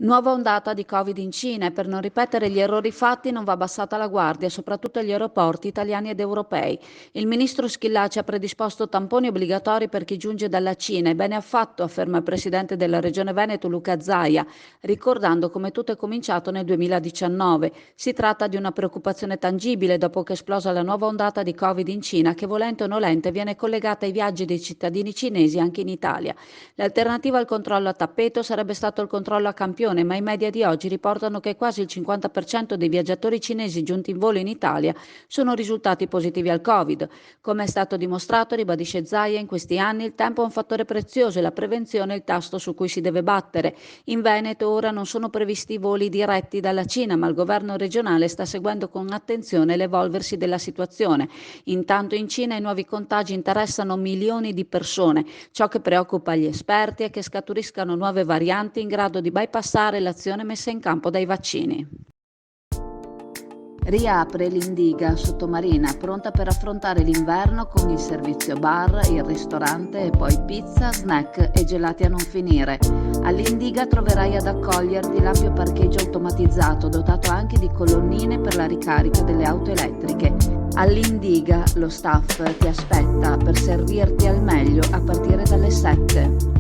Nuova ondata di Covid in Cina e per non ripetere gli errori fatti non va abbassata la guardia, soprattutto agli aeroporti italiani ed europei. Il ministro Schillaci ha predisposto tamponi obbligatori per chi giunge dalla Cina e bene ha fatto, afferma il presidente della Regione Veneto Luca Zaia, ricordando come tutto è cominciato nel 2019. Si tratta di una preoccupazione tangibile dopo che è esplosa la nuova ondata di Covid in Cina che volente o nolente viene collegata ai viaggi dei cittadini cinesi anche in Italia. L'alternativa al controllo a tappeto sarebbe stato il controllo a campione, ma i media di oggi riportano che quasi il 50% dei viaggiatori cinesi giunti in volo in Italia sono risultati positivi al Covid. Come è stato dimostrato, ribadisce Zaia, in questi anni il tempo è un fattore prezioso e la prevenzione è il tasto su cui si deve battere. In Veneto ora non sono previsti voli diretti dalla Cina, ma il governo regionale sta seguendo con attenzione l'evolversi della situazione. Intanto in Cina i nuovi contagi interessano milioni di persone. Ciò che preoccupa gli esperti è che scaturiscano nuove varianti in grado di bypassare l'azione messa in campo dai vaccini. Riapre l'Indiga sottomarina, pronta per affrontare l'inverno con il servizio bar, il ristorante e poi pizza, snack e gelati a non finire. All'Indiga troverai ad accoglierti l'ampio parcheggio automatizzato dotato anche di colonnine per la ricarica delle auto elettriche. All'Indiga lo staff ti aspetta per servirti al meglio a partire dalle 7.